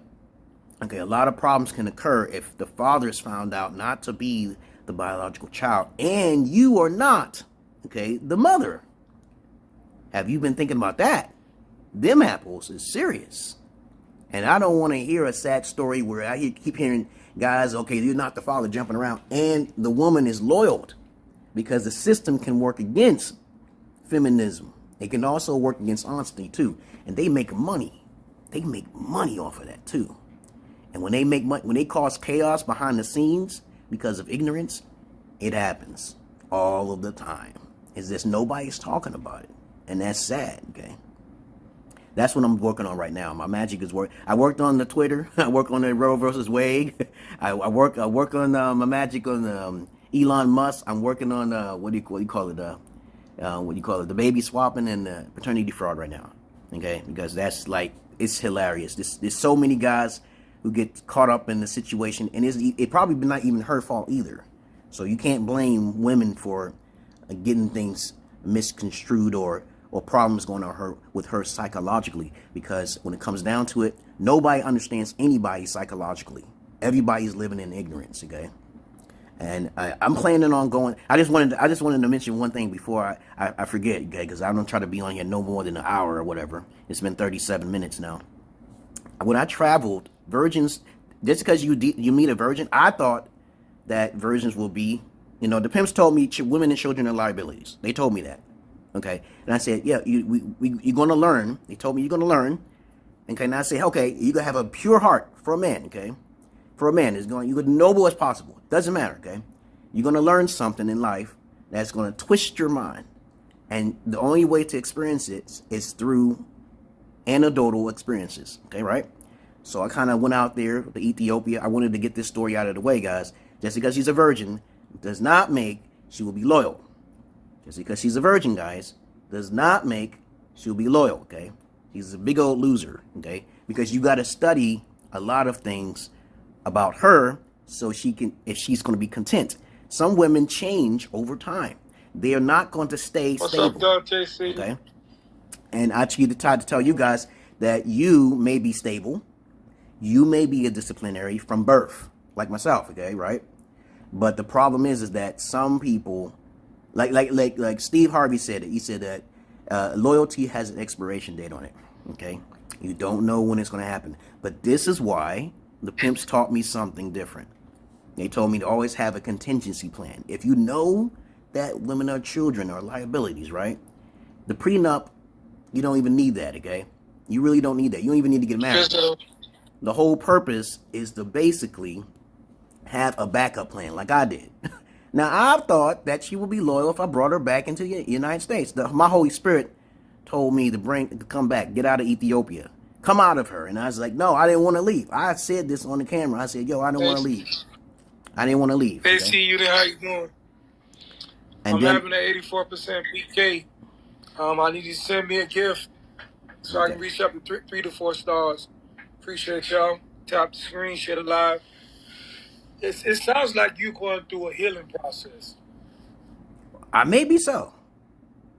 okay, a lot of problems can occur if the father is found out not to be the biological child, and you are not, okay, the mother. Have you been thinking about that? Them apples is serious. And I don't want to hear a sad story where I keep hearing guys, okay, you're not the father, jumping around, and the woman is loyal, because the system can work against feminism. It can also work against honesty too. And they make money. They make money off of that too. And when they make money, when they cause chaos behind the scenes because of ignorance, it happens all of the time. It's just nobody's talking about it. And that's sad, okay? That's what I'm working on right now. My magic is work. I worked on the Twitter. I work on the Roe versus Wade. I work on my magic on Elon Musk. I'm working on what do you call it? The baby swapping and the paternity fraud right now. Okay, because that's like, it's hilarious. There's so many guys who get caught up in the situation, and it probably not even her fault either. So you can't blame women for getting things misconstrued or problems going on with her psychologically, because when it comes down to it, nobody understands anybody psychologically. Everybody's living in ignorance, okay? And I'm planning on going. I just wanted to mention one thing before I forget, okay? Because I don't try to be on here no more than an hour or whatever. It's been 37 minutes now. When I traveled, virgins, just because you meet a virgin, I thought that virgins will be, the pimps told me women and children are liabilities. They told me that. Okay, and I said, yeah, you're going to learn. They told me you're going to learn. Okay, and I said, okay, you're going to have a pure heart for a man, okay? For a man, you're going to noble as possible. Doesn't matter, okay? You're going to learn something in life that's going to twist your mind. And the only way to experience it is through anecdotal experiences, okay, right? So I kind of went out there to Ethiopia. I wanted to get this story out of the way, guys. Just because she's a virgin does not make she will be loyal. Just because she's a virgin, guys, does not make she'll be loyal, okay? She's a big old loser, okay? Because you got to study a lot of things about her so if she's going to be content. Some women change over time. They are not going to stay stable. What's up, JC? Okay? And I tried to tell you guys that you may be stable. You may be a disciplinary from birth, like myself, okay, right? But the problem is that some people, like Steve Harvey said it. He said that loyalty has an expiration date on it. Okay, you don't know when it's going to happen. But this is why the pimps taught me something different. They told me to always have a contingency plan. If you know that women are children or liabilities, right? The prenup, you don't even need that. Okay, you really don't need that. You don't even need to get married. The whole purpose is to basically have a backup plan, like I did. Now, I thought that she would be loyal if I brought her back into the United States. My Holy Spirit told me to come back, get out of Ethiopia, come out of her. And I was like, no, I didn't want to leave. I said this on the camera. I said, yo, I didn't want to leave. I didn't want to leave. They see you there, how you doing? I'm having an 84% PK. I need you to send me a gift so I can reach up to 3 to 4 stars. Appreciate y'all. Tap the screen, share it live. It sounds like you're going through a healing process. Maybe so.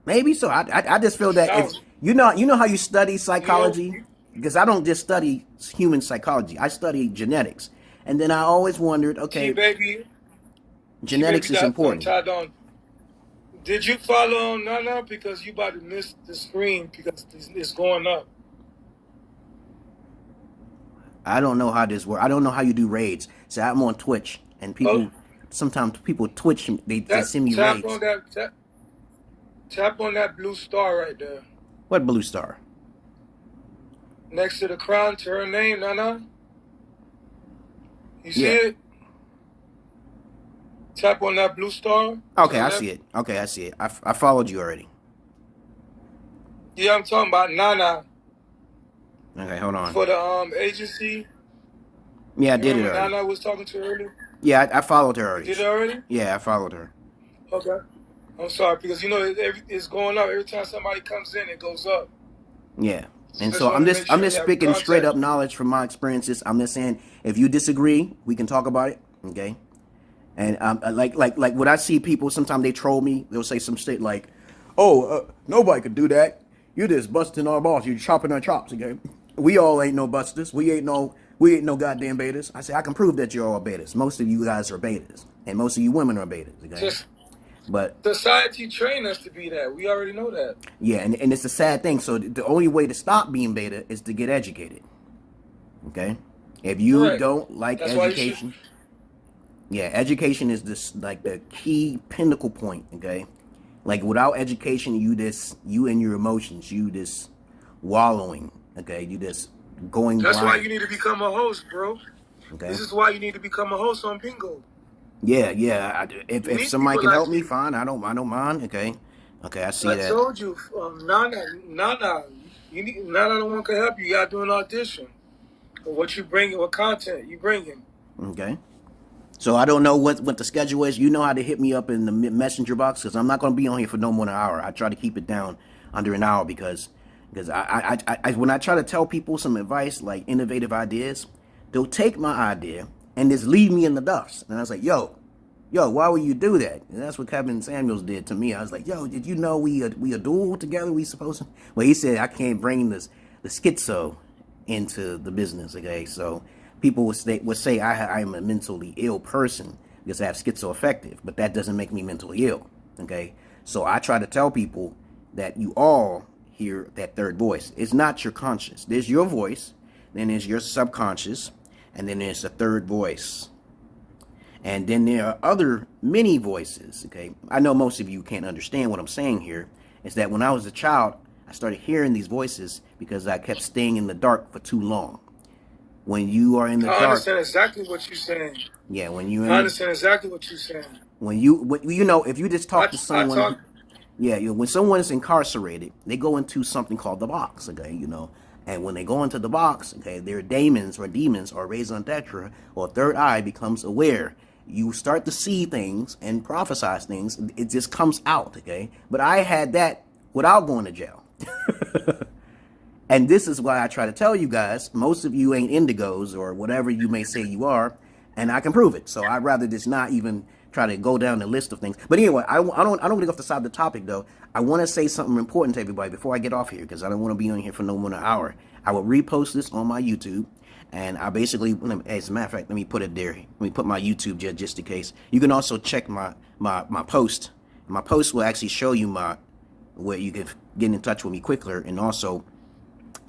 Maybe so. I just feel that if you know how you study psychology, because I don't just study human psychology. I study genetics, and then I always wondered, okay, baby, genetics is important. Did you follow on Nana? Because you about to miss the screen because it's going up. I don't know how this works. I don't know how you do raids. So I'm on Twitch, and sometimes people Twitch, they send me raids. Tap on that blue star right there. What blue star? Next to the crown, to her name, Nana. You see Yeah. it? Tap on that blue star. Okay, I see it. Okay, I see it. I followed you already. Yeah, I'm talking about Nana. Okay, hold on. For the agency. Yeah, I did it Remember already. Nana was talking to earlier? Yeah, I followed her already. You did it already? Yeah, I followed her. Okay. I'm sorry, because you know it's going up. Every time somebody comes in, it goes up. Yeah. And Just so I'm wanna just make sure you have speaking straight up contact. knowledge from my experiences. I'm just saying, if you disagree, we can talk about it. Okay. And like when I see people, sometimes they troll me. They'll say some shit like, "Oh, nobody could do that. You just busting our balls. You chopping our chops." Okay. We all ain't no busters. We ain't no goddamn betas. I say I can prove that you're all betas. Most of you guys are betas, and most of you women are betas. Okay. Just But society trained us to be that. We already know that. yeah, and it's a sad thing. So the only way to stop being beta is to get educated. Okay. If you Correct. don't like That's why you education, yeah, education is this like the key pinnacle point. Okay. Like without education, you and your emotions, you just wallowing. Okay, you just going That's blind. why you need to become a host, bro. Okay. This is why you need to become a host on Bingo. Yeah. If need somebody people can like help me, you. fine. I don't mind. Okay. I see I that. told you, Nana, you need Nana. No one can help you. You gotta do an audition. What you bringing? What content you bringing? Okay. So I don't know what the schedule is. You know how to hit me up in the messenger box because I'm not going to be on here for no more than an hour. I try to keep it down under an hour because I when I try to tell people some advice like innovative ideas, they'll take my idea and just leave me in the dust. And I was like, yo, why would you do that? And that's what Kevin Samuels did to me. I was like, yo, did you know we a duel together? We supposed to? Well, he said I can't bring the schizo into the business. Okay, so people would say I am a mentally ill person because I have schizoaffective, but that doesn't make me mentally ill. Okay, so I try to tell people that you all hear that third voice. It's not your conscious. There's your voice, then there's your subconscious, and then there's a third voice. And then there are other many voices. Okay, I know most of you can't understand what I'm saying here. Is that when I was a child, I started hearing these voices because I kept staying in the dark for too long. When you are in the dark, I understand exactly what you're saying. yeah. When you I understand exactly what you're saying. when you know, if you just talk to someone, yeah, when someone is incarcerated, they go into something called the box. Okay, you know, and when they go into the box, okay, their demons or raison d'etre or third eye becomes aware. You start to see things and prophesize things. It just comes out. Okay, but I had that without going to jail. And this is why I try to tell you guys, most of you ain't indigos or whatever you may say you are, and I can prove it. So I'd rather just not even try to go down the list of things. But anyway, I don't want to get off the side of the topic though. I want to say something important to everybody before I get off here because I don't want to be on here for no more than an hour. I will repost this on my YouTube, and I basically, as a matter of fact, let me put it there. Let me put my YouTube just in case. You can also check my post. My post will actually show you where you can get in touch with me quicker, and also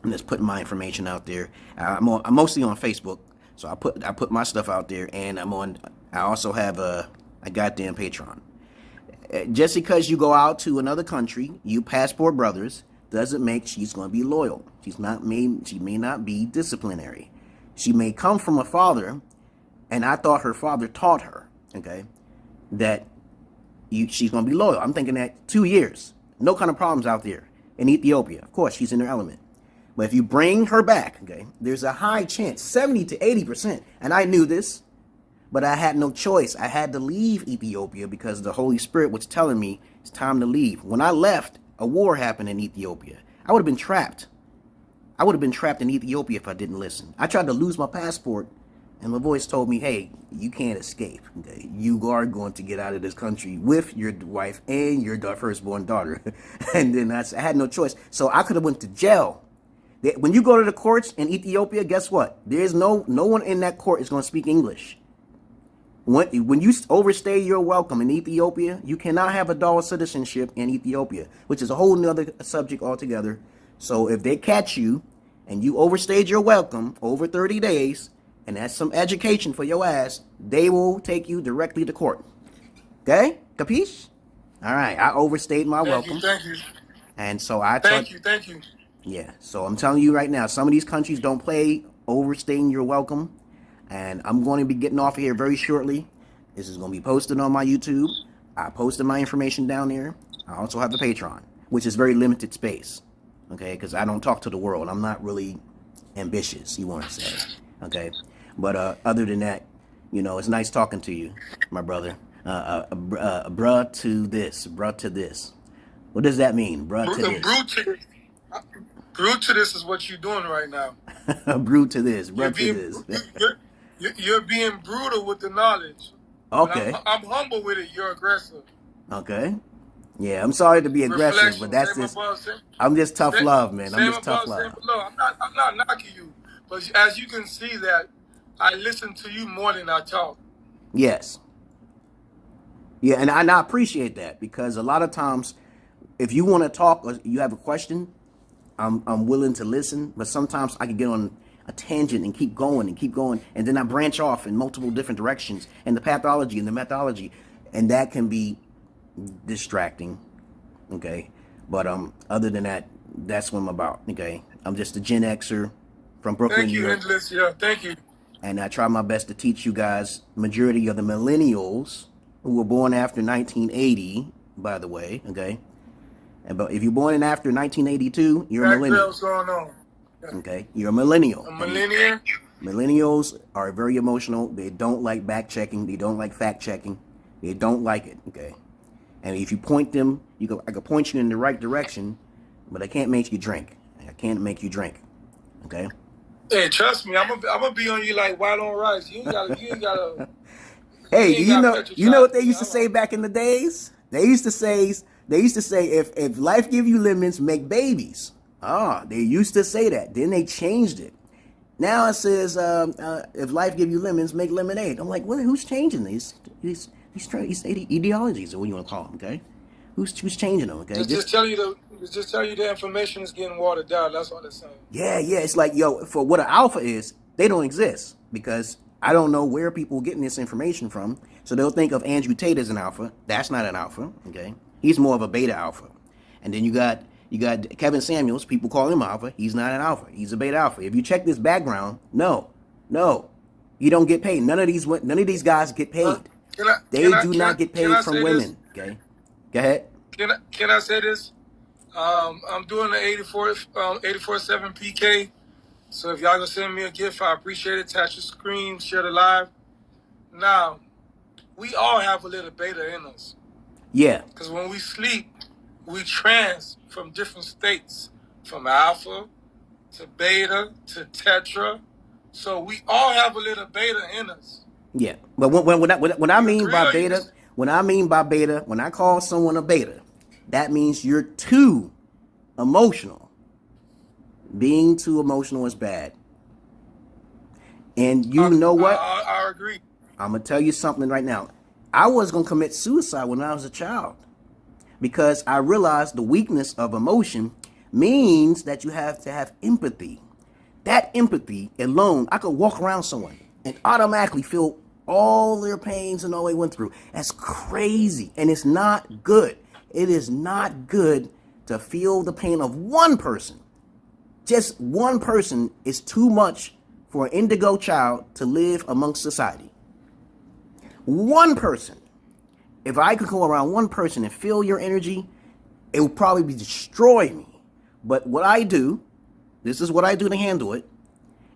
I'm just putting my information out there. I'm mostly on Facebook, so I put my stuff out there, and I also have a goddamn Patreon. Just because you go out to another country, you passport brothers, doesn't make she's going to be loyal. She may not be disciplinary. She may come from a father, and I thought her father taught her, okay, that she's going to be loyal. I'm thinking that 2 years, no kind of problems out there in Ethiopia. Of course, she's in her element. But if you bring her back, okay, there's a high chance, 70 to 80%, and I knew this, but I had no choice. I had to leave Ethiopia because the Holy Spirit was telling me it's time to leave. When I left, a war happened in Ethiopia. I would have been trapped. I would have been trapped in Ethiopia if I didn't listen. I tried to lose my passport, and my voice told me, hey, you can't escape. Okay? You are going to get out of this country with your wife and your firstborn daughter. And then I had no choice. So I could have went to jail. When you go to the courts in Ethiopia, guess what? There's no one in that court is going to speak English. When you overstay your welcome in Ethiopia, you cannot have a dual citizenship in Ethiopia, which is a whole nother subject altogether. So if they catch you and you overstayed your welcome over 30 days, and that's some education for your ass, they will take you directly to court. Okay? Capiche? All right, I overstayed my Thank you, welcome, thank you, and so I thought, thank you, thank you. yeah. So I'm telling you right now, some of these countries don't play overstaying your welcome, and I'm going to be getting off of here very shortly. This is going to be posted on my YouTube. I posted my information down there. I also have the Patreon, which is very limited space, okay? Because I don't talk to the world. I'm not really ambitious, you want to say, okay? But other than that, you know, it's nice talking to you, my brother. Bruh to this, bruh to this. What does that mean, bruh to this? Brute to this is what you're doing right now. Brute to this, You're bruh to being this. you're being brutal with the knowledge. Okay. I'm humble with it. You're aggressive. Okay. Yeah, I'm sorry to be aggressive, Reflection. but that's Same just, above, same, I'm just tough same, love, man. I'm same just tough above, same love. below. I'm not knocking you, but as you can see that I listen to you more than I talk. Yes. Yeah, and I appreciate that, because a lot of times, if you want to talk or you have a question, I'm willing to listen, but sometimes I can get on a tangent and keep going, and then I branch off in multiple different directions, and the pathology and the methodology, and that can be distracting, okay? But other than that, that's what I'm about, okay? I'm just a Gen Xer from Brooklyn, Thank New you, York. Endless. Yeah, thank you. And I try my best to teach you guys, majority of the millennials who were born after 1980, by the way, okay? But if you're born in after 1982, you're a millennial. What's going on? Okay, you're a millennial. A millennial? Millennials are very emotional. They don't like back checking. They don't like fact checking. They don't like it. Okay, and if you point them, I can point you in the right direction, but I can't make you drink. I can't make you drink. Okay. Hey, trust me, I'm gonna be on you like white on rice. You ain't gotta. Hey, you know what they used to say back in the days? They used to say if life give you lemons, make babies. They used to say that. Then they changed it. Now it says if life give you lemons, make lemonade. I'm like, who's changing these ideologies, or what you want to call them? Okay, who's changing them? Okay, just tell you the information is getting watered down. That's all they're saying. Yeah. It's like, yo, for what an alpha is, they don't exist, because I don't know where people are getting this information from. So they'll think of Andrew Tate as an alpha. That's not an alpha. Okay, he's more of a beta alpha. And then you got Kevin Samuels. People call him alpha. He's not an alpha. He's a beta alpha. If you check this background, no, you don't get paid. None of these guys get paid. They do not get paid from women. This? Okay, go ahead. Can I say this? I'm doing the 84/7 PK. So if y'all gonna send me a gift, I appreciate it. Attach your screen, share the live. Now, we all have a little beta in us. Yeah. Because when we sleep, we trans from different states, from alpha to beta to tetra. So we all have a little beta in us. Yeah, but when I mean by beta, when I call someone a beta, that means you're too emotional. Being too emotional is bad. And you know what? I agree. I'm going to tell you something right now. I was going to commit suicide when I was a child, because I realized the weakness of emotion means that you have to have empathy. That empathy alone, I could walk around someone and automatically feel all their pains and all they went through. That's crazy. And it's not good. It is not good to feel the pain of one person. Just one person is too much for an indigo child to live amongst society. One person. If I could go around one person and feel your energy, it would probably destroy me. But what I do, this is what I do to handle it,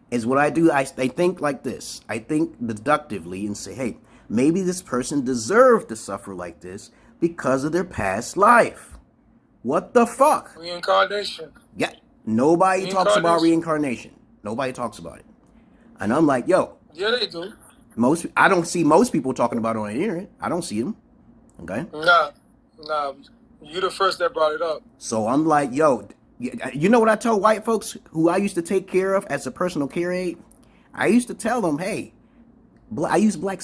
is what I do. I think like this. I think deductively and say, hey, maybe this person deserved to suffer like this because of their past life. What the fuck? Reincarnation. Yeah. Nobody talks about reincarnation. Nobody talks about it. And I'm like, yo. Yeah, they do. I don't see most people talking about it on the internet. I don't see them. Okay? Nah. You the first that brought it up. So I'm like, yo, you know what I told white folks who I used to take care of as a personal care aide? I used to tell them, hey, I use dark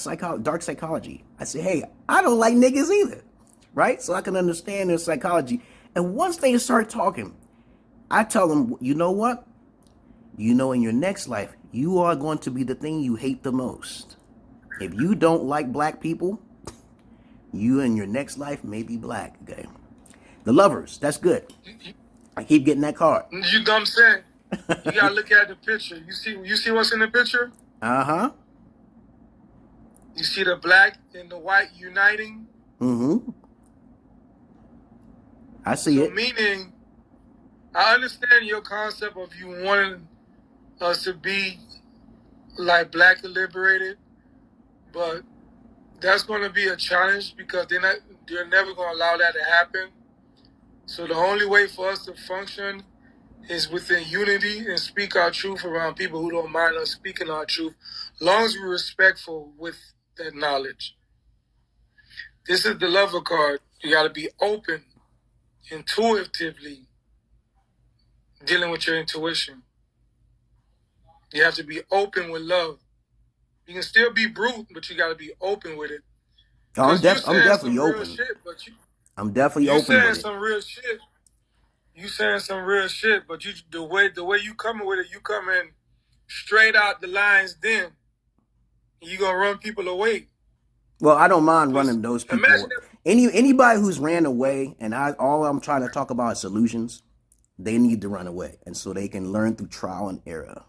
psychology. I say, hey, I don't like niggas either. Right? So I can understand their psychology. And once they start talking, I tell them, you know what? You know, in your next life, you are going to be the thing you hate the most. If you don't like black people, You in your next life may be black. Okay. The lovers, that's good. I keep getting that card. You know what I'm saying? You gotta look at the picture. You see what's in the picture? Uh-huh. You see the black and the white uniting? Mm-hmm. I see it. Meaning, I understand your concept of you wanting us to be like black and liberated, but that's going to be a challenge because they're never going to allow that to happen. So the only way for us to function is within unity and speak our truth around people who don't mind us speaking our truth, as long as we're respectful with that knowledge. This is the lover card. You got to be open, intuitively dealing with your intuition. You have to be open with love. You can still be brute, but you got to be open with it. Oh, I'm definitely open. I'm definitely open with it. You saying some real shit. You saying some real shit, but the way you coming with it, you coming straight out the lines. Then you gonna run people away. Well, I don't mind running those people. Anybody who's ran away, and all I'm trying to talk about is solutions. They need to run away, and so they can learn through trial and error.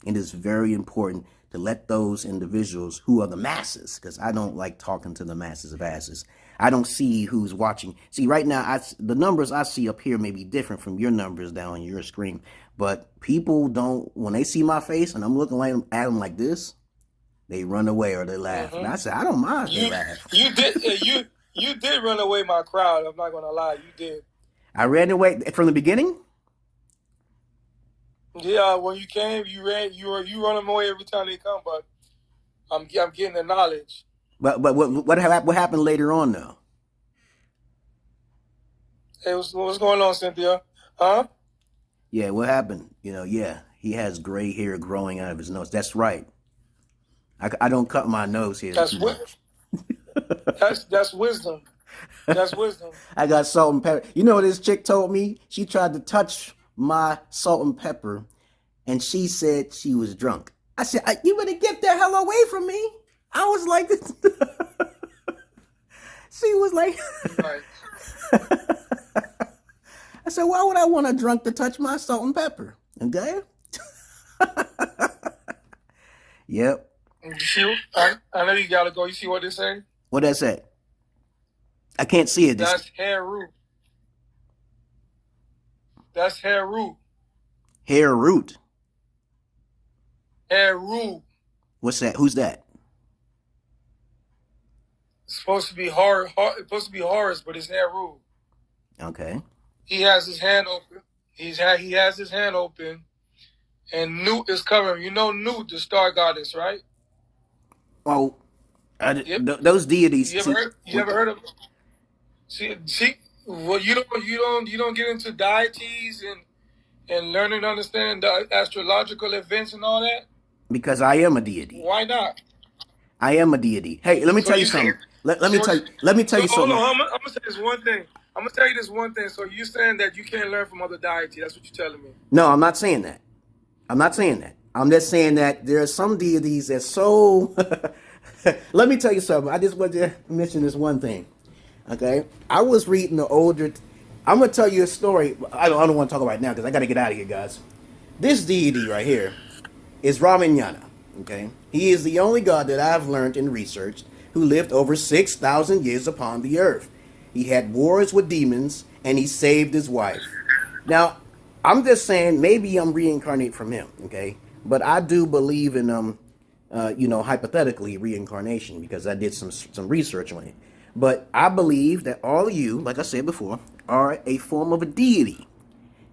It is very important to let those individuals who are the masses, because I don't like talking to the masses of asses. I don't see who's watching. See, right now, the numbers I see up here may be different from your numbers down on your screen, but people don't, when they see my face and I'm looking at them like this, they run away or they laugh. Mm-hmm. And I said, I don't mind if they laugh. You did run away my crowd. I'm not going to lie. You did. I ran away from the beginning? Yeah, when you came, you run them away every time they come, but I'm getting the knowledge. But what happened later on though? Hey, what's going on, Cynthia? Huh? Yeah, what happened? Yeah, he has gray hair growing out of his nose. That's right. I don't cut my nose here. That's that's wisdom. That's wisdom. I got salt and pepper. You know what this chick told me? She tried to touch my salt and pepper, and she said she was drunk. I said, you better get the hell away from me. I was like, she was like, right. I said, why would I want a drunk to touch my salt and pepper? Okay? Yep. I know you gotta go. You see what they say? What that say? I can't see it. That's hair root. That's hair root. Hair root. Hair root. What's that? Who's that? It's supposed to be it's supposed to be Horus, but it's hair root. Okay. He has his hand open. He has his hand open, and Newt is covering. You know Newt, the star goddess, right? Oh, those deities. You ever heard of? See. Well, you don't get into deities and learning to understand the astrological events and all that. Because I am a deity. Why not? I am a deity. Hey, let me tell you something. Let me tell you something. Hold on, I'm gonna say this one thing. I'm gonna tell you this one thing. So you're saying that you can't learn from other deities? That's what you're telling me? No, I'm not saying that. I'm just saying that there are some deities that so. Let me tell you something. I just want to mention this one thing. Okay, I was reading the older. I'm gonna tell you a story. I don't want to talk about it now because I got to get out of here, guys. This deity right here is Ramanyana. Okay, he is the only god that I've learned and researched who lived over 6,000 years upon the earth. He had wars with demons and he saved his wife. Now, I'm just saying maybe I'm reincarnated from him. Okay, but I do believe in hypothetically reincarnation because I did some research on it. But I believe that all of you, like I said before, are a form of a deity.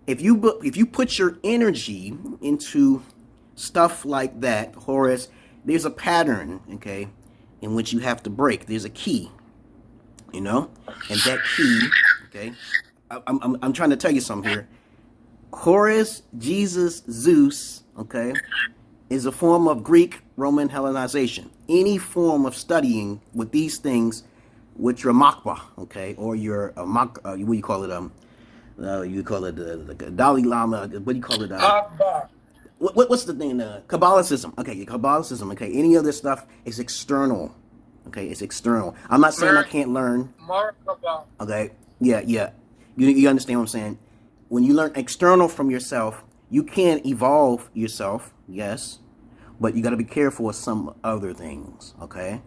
If you put your energy into stuff like that, Horus, there's a pattern, okay, in which you have to break. There's a key, and that key, okay. I'm trying to tell you something here. Horus, Jesus, Zeus, okay, is a form of Greek Roman Hellenization. Any form of studying with these things. With your makba, okay, or your what do you call it? You call it the Dalai Lama. What do you call it? What's the thing? Kabbalicism. Okay, your Kabbalicism. Okay, any other stuff is external. Okay, it's external. I'm not saying I can't learn. Markaba. Okay, yeah. You understand what I'm saying? When you learn external from yourself, you can evolve yourself, yes, but you got to be careful with some other things, okay?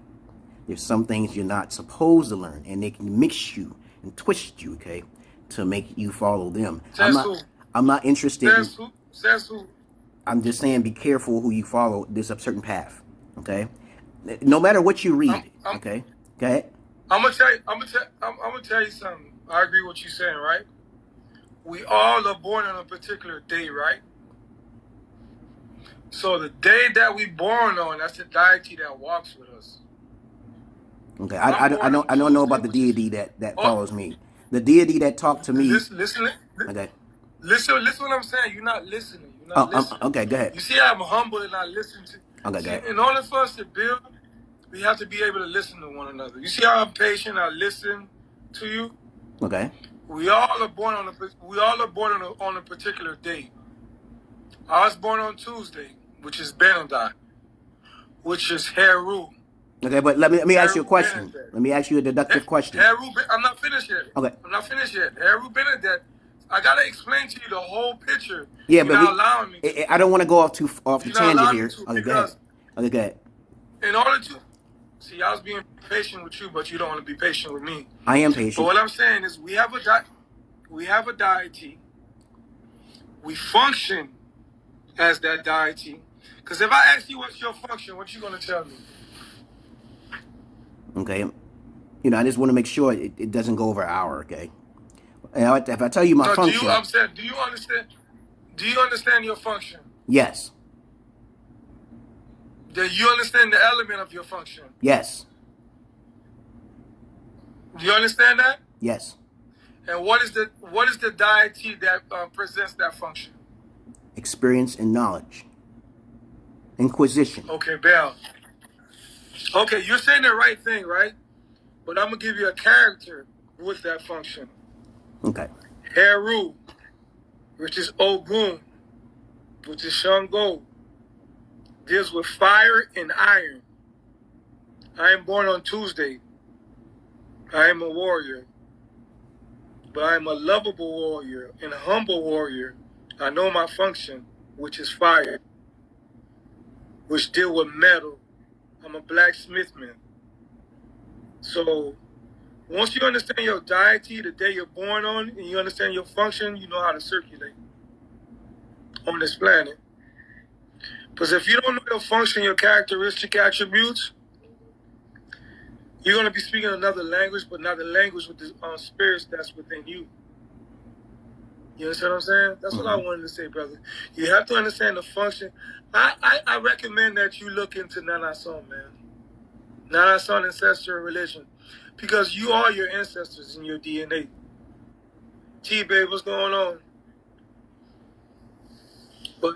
There's some things you're not supposed to learn, and they can mix you and twist you, okay, to make you follow them. I'm not interested Says who? I'm just saying be careful who you follow. There's a certain path, okay? No matter what you read, okay? Go ahead. I'm gonna tell you something. I agree with what you're saying, right? We all are born on a particular day, right? So the day that we born on, that's the deity that walks with us. Okay, I don't know about the deity that follows me. The deity that talked to me. Listen. Okay. Listen what I'm saying. You're not listening. You're not listening. Okay, go ahead. You see, I'm humble and I listen to. Okay, go ahead. In order for us to build, we have to be able to listen to one another. You see how I'm patient? I listen to you. Okay. We all are born on a particular day. I was born on Tuesday, which is Benadai, which is Heru. Okay, but let me ask you a question. Let me ask you a deductive question. I'm not finished yet. Okay. I'm not finished yet. Heru Benadai. I gotta explain to you the whole picture. Yeah, You're not allowing me to. I don't want to go off the tangent here. Okay, go ahead. Okay, go ahead. In order to see, I was being patient with you, but you don't want to be patient with me. I am patient. But what I'm saying is, we have a deity. We function as that deity. Because if I ask you what's your function, what you gonna tell me? Okay, I just want to make sure it doesn't go over an hour. Okay, and if I tell you my function, do you understand? Do you understand your function? Yes. Do you understand the element of your function? Yes. Do you understand that? Yes. And what is the deity that presents that function? Experience and knowledge. Inquisition. Okay, Bell. Okay, you're saying the right thing, right? But I'm gonna give you a character with that function. Okay. Heru, which is Ogun, which is Shango, deals with fire and iron. I am born on Tuesday. I am a warrior. But I am a lovable warrior and a humble warrior. I know my function, which is fire, which deal with metal. I'm a blacksmith man. So once you understand your deity, the day you're born on, and you understand your function, you know how to circulate on this planet. Because if you don't know your function, your characteristic attributes, you're going to be speaking another language, but not the language with the spirits that's within you. You understand what I'm saying? That's what I wanted to say, brother. You have to understand the function. I recommend that you look into Nana Son, man. Nana Son ancestral religion. Because you are your ancestors in your DNA. T-Babe, what's going on? But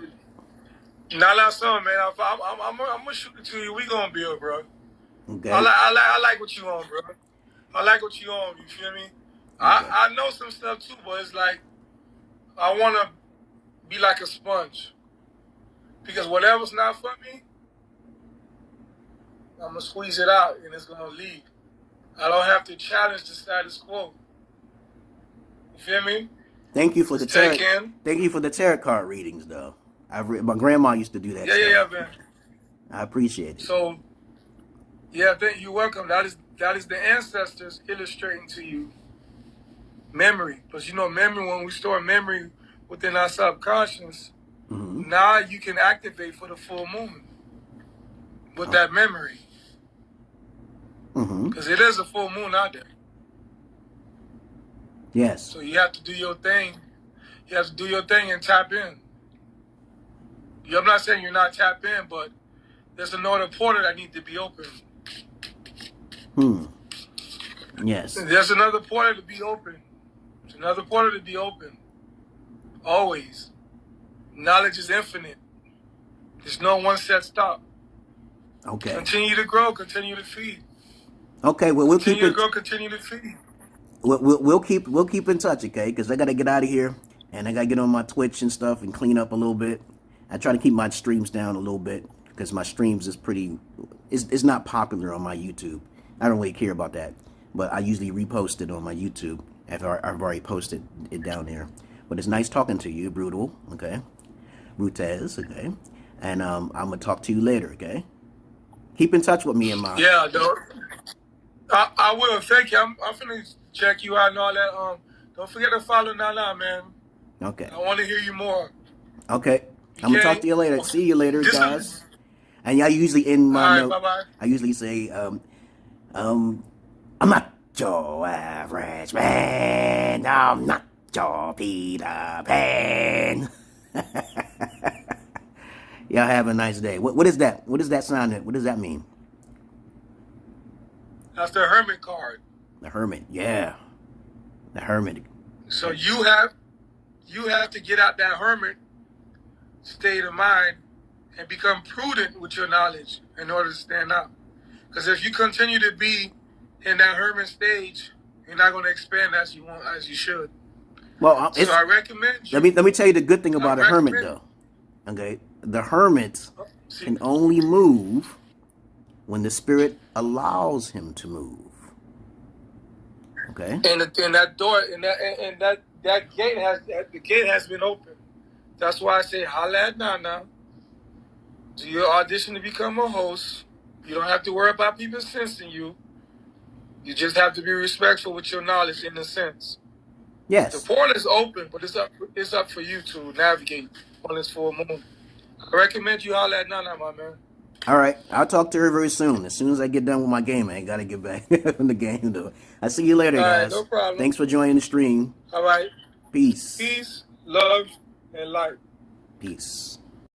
Nana Son, man, I'm going to shoot it to you. We going to build, bro. Okay. I like what you on, bro. I like what you on, you feel me? Okay. I know some stuff too, but it's like, I want to be like a sponge. Because whatever's not for me, I'm going to squeeze it out and it's going to leave. I don't have to challenge the status quo. You feel me? Thank you for the tarot. Thank you for the tarot card readings, though. My grandma used to do that. Yeah, man. I appreciate it. So, yeah, you're welcome. That is the ancestors illustrating to you memory. Because you know, memory, when we store memory within our subconscious, now you can activate for the full moon with that memory. Because it is a full moon out there. Yes. So you have to do your thing. You have to do your thing and tap in. I'm not saying you're not tapped in, but there's another portal that needs to be open. Yes. There's another portal to be open. There's another portal to be open. Always. Knowledge is infinite. There's no one set stop. Okay. Continue to grow. Continue to feed. Okay. Well, we'll continue to grow. Continue to feed. We'll keep in touch, okay? Because I gotta get out of here and I gotta get on my Twitch and stuff and clean up a little bit. I try to keep my streams down a little bit because my streams is pretty it's not popular on my YouTube. I don't really care about that, but I usually repost it on my YouTube after I've already posted it down there. But it's nice talking to you, Brutal. Okay, Brutez. Okay, and I'm gonna talk to you later. Okay, keep in touch with me and my. Yeah, I will. Thank you. I'm finna check you out and all that. Don't forget to follow Nana, man. Okay. I want to hear you more. Okay. I'm gonna talk to you later. See you later, guys. And I usually end my note. Bye-bye. I usually say, I'm not your average man. I'm not your Peter Pan. Y'all have a nice day. What is that? What does that sound? What does that mean? That's the Hermit card. The Hermit, yeah. The Hermit. So you have to get out that hermit state of mind and become prudent with your knowledge in order to stand out. Because if you continue to be in that hermit stage, you're not going to expand as you should. Well, so I recommend you. Let me tell you the good thing about a hermit, though. Okay, the hermit can only move when the spirit allows him to move. Okay. And that door and that gate has been open. That's why I say holla at Nana. Do your audition to become a host. You don't have to worry about people sensing you. You just have to be respectful with your knowledge in a sense. Yes. The portal is open, but it's up for you to navigate on this full moon. I recommend you holla at Nana, my man. All right, I'll talk to her very soon. As soon as I get done with my game, I ain't gotta get back in the game though. I'll see you later, guys. No problem. Thanks for joining the stream. All right. Peace. Peace, love, and light. Peace.